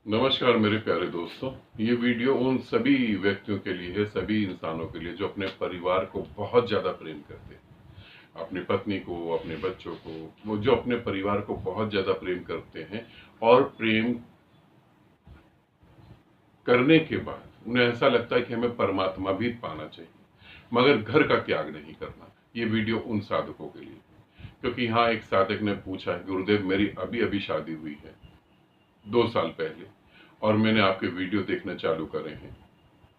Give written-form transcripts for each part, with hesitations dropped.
नमस्कार मेरे प्यारे दोस्तों। ये वीडियो उन सभी व्यक्तियों के लिए है, सभी इंसानों के लिए जो अपने परिवार को बहुत ज़्यादा प्रेम करते हैं, अपनी पत्नी को, अपने बच्चों को, वो जो अपने परिवार को बहुत ज़्यादा प्रेम करते हैं और प्रेम करने के बाद उन्हें ऐसा लगता है कि हमें परमात्मा भी पाना चाहिए, मगर घर का त्याग नहीं करना। ये वीडियो उन साधकों के लिए, क्योंकि यहाँ एक साधक ने पूछा है, गुरुदेव मेरी अभी अभी शादी हुई है 2 साल पहले, और मैंने आपके वीडियो देखना चालू करे हैं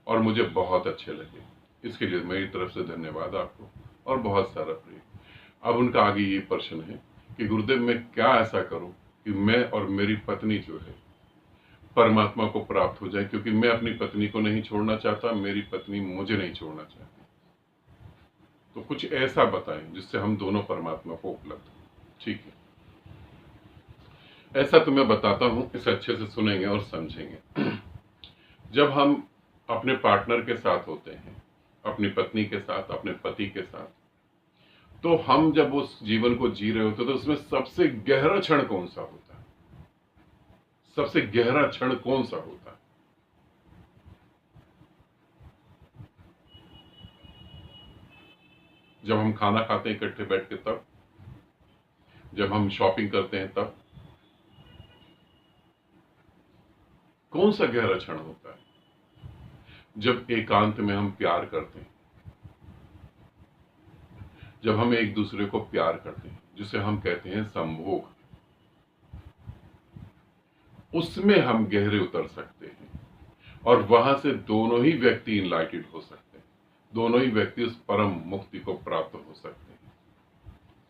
और मुझे बहुत अच्छे लगे। इसके लिए मेरी तरफ से धन्यवाद आपको और बहुत सारा प्रेम। अब उनका आगे ये प्रश्न है कि गुरुदेव मैं क्या ऐसा करूं कि मैं और मेरी पत्नी जो है परमात्मा को प्राप्त हो जाए, क्योंकि मैं अपनी पत्नी को नहीं छोड़ना चाहता, मेरी पत्नी मुझे नहीं छोड़ना चाहती। तो कुछ ऐसा बताएं जिससे हम दोनों परमात्मा को उपलब्ध हो। ठीक है, ऐसा तो मैं बताता हूं, इसे अच्छे से सुनेंगे और समझेंगे। जब हम अपने पार्टनर के साथ होते हैं, अपनी पत्नी के साथ, अपने पति के साथ, तो हम जब उस जीवन को जी रहे होते तो उसमें सबसे गहरा क्षण कौन सा होता है? सबसे गहरा क्षण कौन सा होता है? जब हम खाना खाते हैं इकट्ठे बैठ के, तब जब हम शॉपिंग करते हैं, तब कौन सा गहरा क्षण होता है? जब एकांत में हम प्यार करते हैं, जब हम एक दूसरे को प्यार करते हैं, जिसे हम कहते हैं संभोग, उसमें हम गहरे उतर सकते हैं और वहां से दोनों ही व्यक्ति इनलाइटेड हो सकते हैं, दोनों ही व्यक्ति उस परम मुक्ति को प्राप्त हो सकते हैं।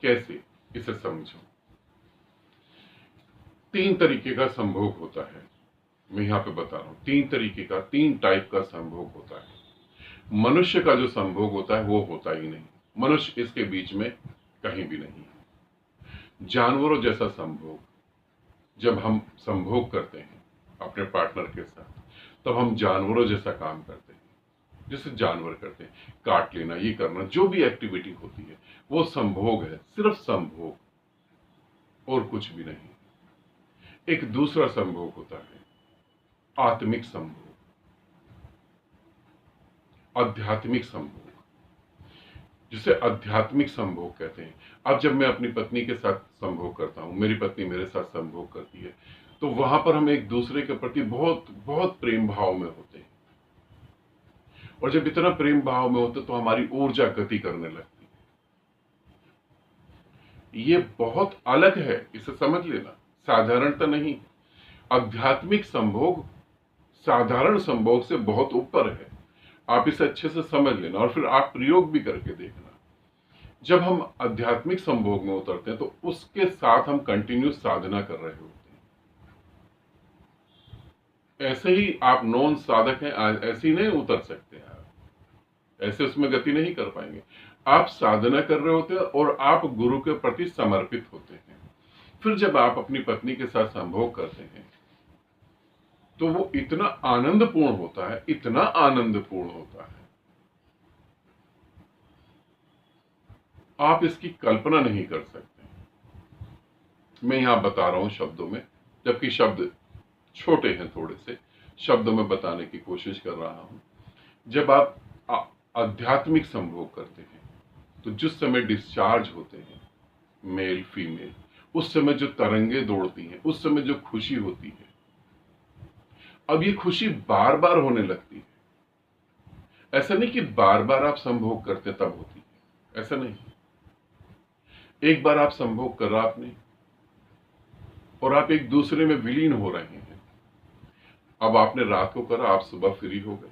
कैसे, इसे समझो। 3 तरीके का संभोग होता है, मैं यहां पे बता रहा हूं। 3 तरीके का, 3 टाइप का संभोग होता है। मनुष्य का जो संभोग होता है वो होता ही नहीं, मनुष्य इसके बीच में कहीं भी नहीं है। जानवरों जैसा संभोग, जब हम संभोग करते हैं अपने पार्टनर के साथ, तब हम जानवरों जैसा काम करते हैं, जैसे जानवर करते हैं, काट लेना, ये करना, जो भी एक्टिविटी होती है वो संभोग है, सिर्फ संभोग और कुछ भी नहीं। एक दूसरा संभोग होता है आत्मिक संभोग, आध्यात्मिक संभोग, जिसे आध्यात्मिक संभोग कहते हैं। अब जब मैं अपनी पत्नी के साथ संभोग करता हूं, मेरी पत्नी मेरे साथ संभोग करती है, तो वहां पर हम एक दूसरे के प्रति बहुत बहुत प्रेम भाव में होते हैं, और जब इतना प्रेम भाव में होते तो हमारी ऊर्जा गति करने लगती है। ये बहुत अलग है, इसे समझ लेना, साधारणता नहीं। आध्यात्मिक संभोग साधारण संभोग से बहुत ऊपर है, आप इसे अच्छे से समझ लेना और फिर आप प्रयोग भी करके देखना। जब हम आध्यात्मिक संभोग में उतरते हैं तो उसके साथ हम कंटिन्यू साधना कर रहे होते हैं। ऐसे ही आप नॉन साधक हैं, ऐसे ही नहीं उतर सकते हैं, ऐसे उसमें गति नहीं कर पाएंगे। आप साधना कर रहे होते हैं और आप गुरु के प्रति समर्पित होते हैं। फिर जब आप अपनी पत्नी के साथ संभोग करते हैं तो वो इतना आनंदपूर्ण होता है, इतना आनंदपूर्ण होता है, आप इसकी कल्पना नहीं कर सकते। मैं यहां बता रहा हूं शब्दों में, जबकि शब्द छोटे हैं, थोड़े से शब्दों में बताने की कोशिश कर रहा हूं। जब आप आध्यात्मिक संभोग करते हैं तो जिस समय डिस्चार्ज होते हैं मेल फीमेल, उस समय जो तरंगे दौड़ती हैं, उस समय जो खुशी होती है, अब ये खुशी बार बार होने लगती है। ऐसा नहीं कि बार बार आप संभोग करते तब होती है, ऐसा नहीं। एक बार आप संभोग करा आपने और आप एक दूसरे में विलीन हो रहे हैं। अब आपने रात को करा, आप सुबह फ्री हो गए।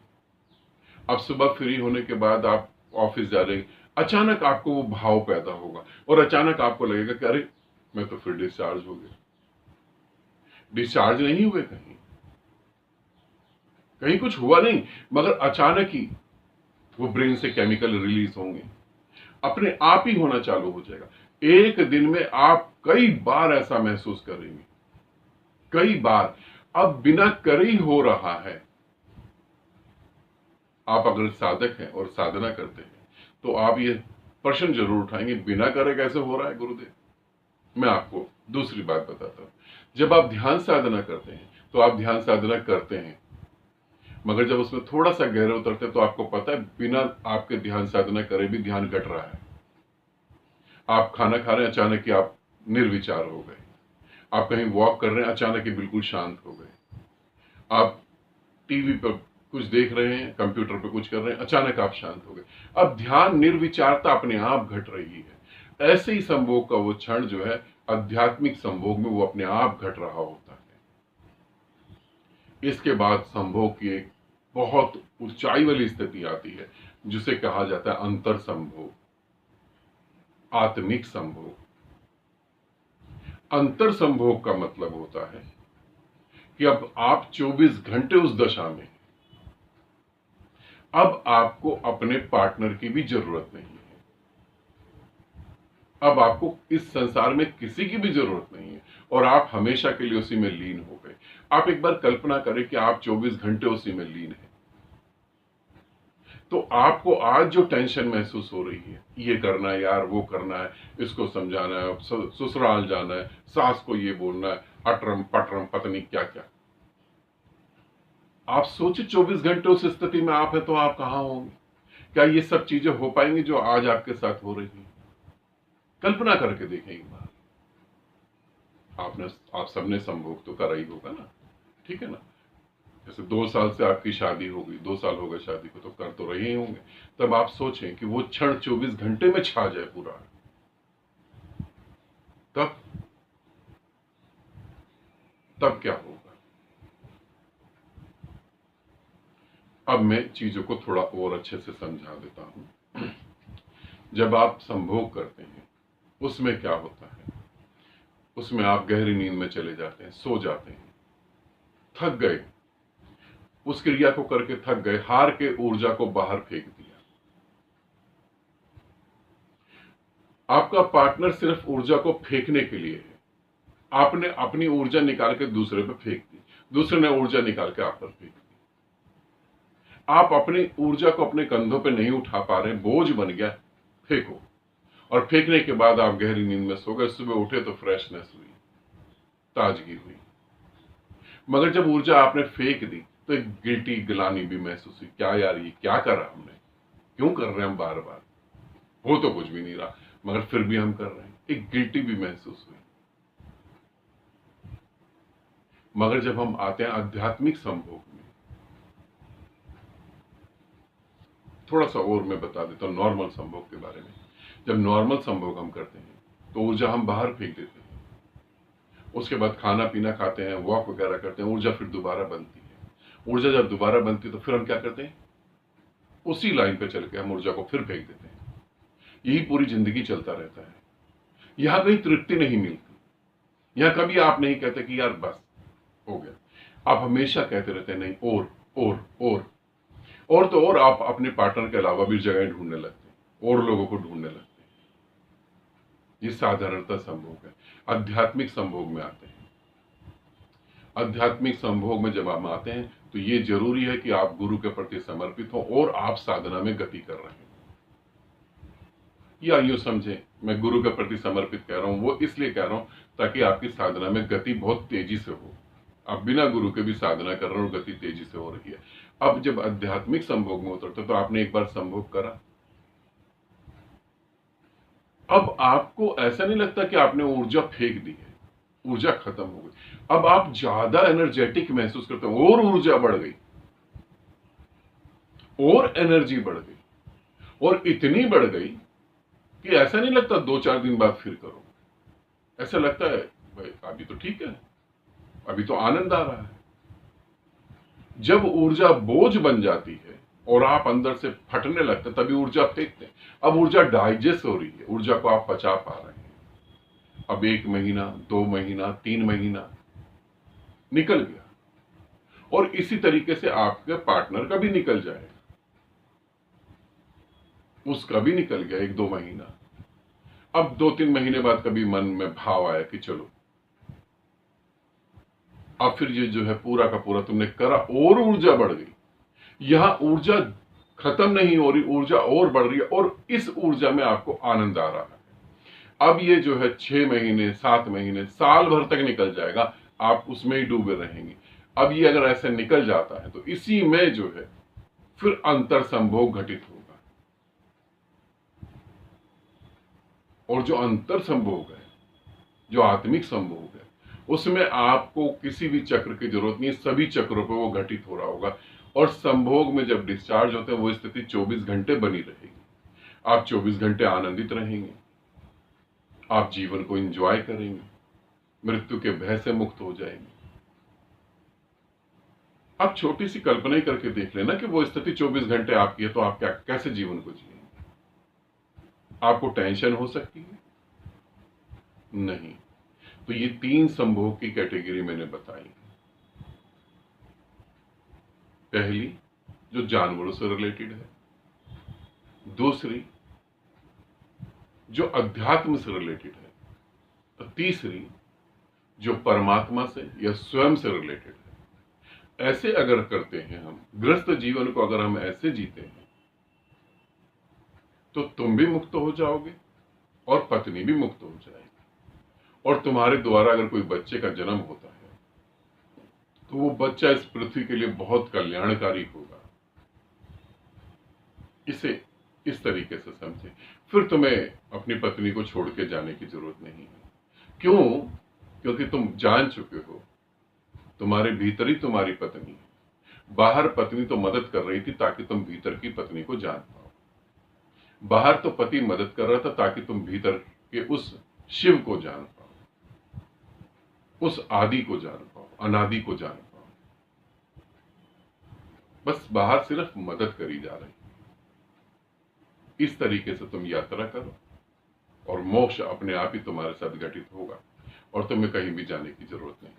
अब सुबह फ्री होने के बाद आप ऑफिस जा रहे हैं, अचानक आपको वो भाव पैदा होगा और अचानक आपको लगेगा कि अरे मैं तो फिर डिस्चार्ज हो गया। डिस्चार्ज नहीं हुए, कहीं कहीं कुछ हुआ नहीं, मगर अचानक ही वो ब्रेन से केमिकल रिलीज होंगे, अपने आप ही होना चालू हो जाएगा। एक दिन में आप कई बार ऐसा महसूस करेंगे, कई बार। अब बिना करे ही हो रहा है। आप अगर साधक हैं और साधना करते हैं तो आप ये प्रश्न जरूर उठाएंगे, बिना करे कैसे हो रहा है गुरुदेव? मैं आपको दूसरी बात बताता हूं। जब आप ध्यान साधना करते हैं तो आप ध्यान साधना करते हैं, मगर जब उसमें थोड़ा सा गहरे उतरते हैं तो आपको पता है बिना आपके ध्यान साधना करे भी ध्यान घट रहा है। आप खाना खा रहे हैं, अचानक ही आप निर्विचार हो गए। आप कहीं वॉक कर रहे हैं, अचानक ही बिल्कुल शांत हो गए। आप टीवी पर कुछ देख रहे हैं, कंप्यूटर पर कुछ कर रहे हैं, अचानक आप शांत हो गए। अब ध्यान निर्विचारता अपने आप घट रही है। ऐसे ही संभोग का वो क्षण जो है आध्यात्मिक संभोग में वो अपने आप घट रहा होता है। इसके बाद संभोग की एक बहुत ऊंचाई वाली स्थिति आती है जिसे कहा जाता है अंतर संभोग, आत्मिक संभोग। अंतर संभोग का मतलब होता है कि अब आप 24 घंटे उस दशा में, अब आपको अपने पार्टनर की भी जरूरत नहीं है। अब आपको इस संसार में किसी की भी जरूरत नहीं है और आप हमेशा के लिए उसी में लीन हो गए। आप एक बार कल्पना करें कि आप 24 घंटे उसी में लीन हैं, तो आपको आज जो टेंशन महसूस हो रही है, ये करना है यार, वो करना है, इसको समझाना है, ससुराल जाना है, सास को ये बोलना है, अटरम पटरम पत्नी क्या क्या। आप सोचिए 24 घंटे उस स्थिति में आप हैं तो आप कहां होंगे? क्या ये सब चीजें हो पाएंगी जो आज आपके साथ हो रही है? कल्पना करके देखें एक बार। आप सबने संभोग तो करा ही होगा ना, ठीक है ना? जैसे 2 साल से आपकी शादी हो गई, 2 साल हो गए शादी को, तो कर तो रहे ही होंगे। तब आप सोचें कि वो क्षण 24 घंटे में छा जाए पूरा, तब क्या होगा? अब मैं चीजों को थोड़ा और अच्छे से समझा देता हूं। जब आप संभोग करते हैं, उसमें क्या होता है? उसमें आप गहरी नींद में चले जाते हैं, सो जाते हैं, थक गए, उस क्रिया को करके थक गए, हार के ऊर्जा को बाहर फेंक दिया। आपका पार्टनर सिर्फ ऊर्जा को फेंकने के लिए है। आपने अपनी ऊर्जा निकाल के दूसरे पे फेंक दी, दूसरे ने ऊर्जा निकाल के आप पर फेंक दी। आप अपनी ऊर्जा को अपने कंधों पे नहीं उठा पा रहे, बोझ बन गया, फेंको। और फेंकने के बाद आप गहरी नींद में सो गए, सुबह उठे तो फ्रेशनेस हुई, ताजगी हुई। मगर जब ऊर्जा आपने फेंक दी तो एक गिल्टी गिलानी भी महसूस हुई, क्या यार ये क्या करा हमने, क्यों कर रहे हैं हम बार बार, हो तो कुछ भी नहीं रहा मगर फिर भी हम कर रहे हैं, एक गिल्टी भी महसूस हुई। मगर जब हम आते हैं आध्यात्मिक संभोग में, थोड़ा सा और मैं बता देता हूं नॉर्मल संभोग के बारे में। जब नॉर्मल संभोग हम करते हैं तो ऊर्जा हम बाहर फेंक देते हैं, उसके बाद खाना पीना खाते हैं, वॉक वगैरह करते हैं, ऊर्जा फिर दोबारा बनती है। ऊर्जा जब दोबारा बनती है तो फिर हम क्या करते हैं, उसी लाइन पे चल के हम ऊर्जा को फिर फेंक देते हैं। यही पूरी जिंदगी चलता रहता है। यहां कहीं तृप्ति नहीं मिलती। यहां कभी आप नहीं कहते कि यार बस हो गया। आप हमेशा कहते रहते हैं नहीं, और तो और आप अपने पार्टनर के अलावा भी जगह ढूंढने लगते हैं, और लोगों को ढूंढने लगते हैं। ये साधारणता संभोग है। आध्यात्मिक संभोग में आते हैं। आध्यात्मिक संभोग में जब आप आते हैं तो ये जरूरी है कि आप गुरु के प्रति समर्पित हो और आप साधना में गति कर रहे हैं। या यूं समझें, मैं गुरु के प्रति समर्पित कह रहा हूं, वो इसलिए कह रहा हूं ताकि आपकी साधना में गति बहुत तेजी से हो। आप बिना गुरु के भी साधना कर रहे हो, गति तेजी से हो रही है। अब जब आध्यात्मिक संभोग में उतरते तो आपने एक बार संभोग करा, अब आपको ऐसा नहीं लगता कि आपने ऊर्जा फेंक दी है, ऊर्जा खत्म हो गई। अब आप ज्यादा एनर्जेटिक महसूस करते हो, और ऊर्जा बढ़ गई, और एनर्जी बढ़ गई, और इतनी बढ़ गई कि ऐसा नहीं लगता 2-4 दिन बाद फिर करो। ऐसा लगता है भाई अभी तो ठीक है, अभी तो आनंद आ रहा है। जब ऊर्जा बोझ बन जाती है और आप अंदर से फटने लगते तभी ऊर्जा फेंकते हैं। अब ऊर्जा डाइजेस्ट हो रही है, ऊर्जा को आप पचा पा रहे हैं। अब 1 महीना, 2 महीना, 3 महीना निकल गया, और इसी तरीके से आपके पार्टनर का भी निकल जाएगा, उसका भी निकल गया 1-2 महीना। अब 2-3 महीने बाद कभी मन में भाव आया कि चलो अब फिर ये जो है पूरा का पूरा तुमने करा, और ऊर्जा बढ़ गई। यहां ऊर्जा खत्म नहीं हो रही, ऊर्जा और बढ़ रही है, और इस ऊर्जा में आपको आनंद आ रहा है। अब ये जो है 6 महीने, 7 महीने, साल भर तक निकल जाएगा, आप उसमें ही डूबे रहेंगे। अब ये अगर ऐसे निकल जाता है तो इसी में जो है फिर अंतर संभोग घटित होगा। और जो अंतर संभोग है, जो आत्मिक संभोग है, उसमें आपको किसी भी चक्र की जरूरत नहीं है, सभी चक्रों पे वो घटित हो रहा होगा। और संभोग में जब डिस्चार्ज होते हैं वो स्थिति 24 घंटे बनी रहेगी। आप 24 घंटे आनंदित रहेंगे, आप जीवन को एंजॉय करेंगे, मृत्यु के भय से मुक्त हो जाएंगे। आप छोटी सी कल्पना ही करके देख लेना कि वो स्थिति 24 घंटे आपकी है तो आप क्या कैसे जीवन को जिएंगे। आपको टेंशन हो सकती है? नहीं। तो ये 3 संभोग की कैटेगरी मैंने बताई। पहली जो जानवरों से रिलेटेड है, दूसरी जो अध्यात्म से रिलेटेड है, और तीसरी जो परमात्मा से या स्वयं से रिलेटेड है। ऐसे अगर करते हैं हम, ग्रस्त जीवन को अगर हम ऐसे जीते हैं तो तुम भी मुक्त हो जाओगे और पत्नी भी मुक्त हो जाएगी। और तुम्हारे द्वारा अगर कोई बच्चे का जन्म होता है तो वो बच्चा इस पृथ्वी के लिए बहुत कल्याणकारी होगा। इसे इस तरीके से समझे, फिर तुम्हें अपनी पत्नी को छोड़ के जाने की जरूरत नहीं है। क्यों? क्योंकि तुम जान चुके हो तुम्हारे भीतर ही तुम्हारी पत्नी है। बाहर पत्नी तो मदद कर रही थी ताकि तुम भीतर की पत्नी को जान पाओ। बाहर तो पति मदद कर रहा था ताकि तुम भीतर के उस शिव को जान पाओ, उस आदि को जान पाओ, अनादि को जान पाओ। बस बाहर सिर्फ मदद करी जा रही। इस तरीके से तुम यात्रा करो और मोक्ष अपने आप ही तुम्हारे साथ घटित होगा और तुम्हें कहीं भी जाने की जरूरत नहीं।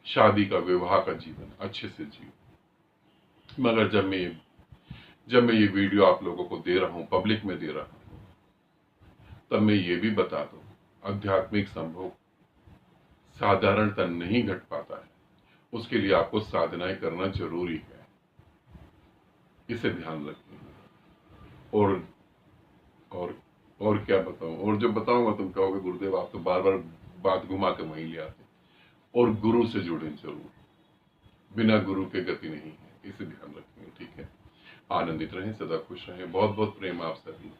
शादी का, विवाह का जीवन अच्छे से जियो। मगर जब मैं ये वीडियो आप लोगों को दे रहा हूं, पब्लिक में दे रहा हूं, तब मैं ये भी बता दूं, आध्यात्मिक संभोग साधारणतः नहीं घट पाता है। उसके लिए आपको साधनाएं करना जरूरी है। इसे ध्यान रखें। और क्या बताऊं? और जो बताऊंगा तुम कहोगे गुरुदेव आप तो बार बार बात घुमा के वहीं ले आते। और गुरु से जुड़े जरूर, बिना गुरु के गति नहीं है। इसे ध्यान रखेंगे, ठीक है? आनंदित रहें, सदा खुश रहें। बहुत बहुत प्रेम आप सभी।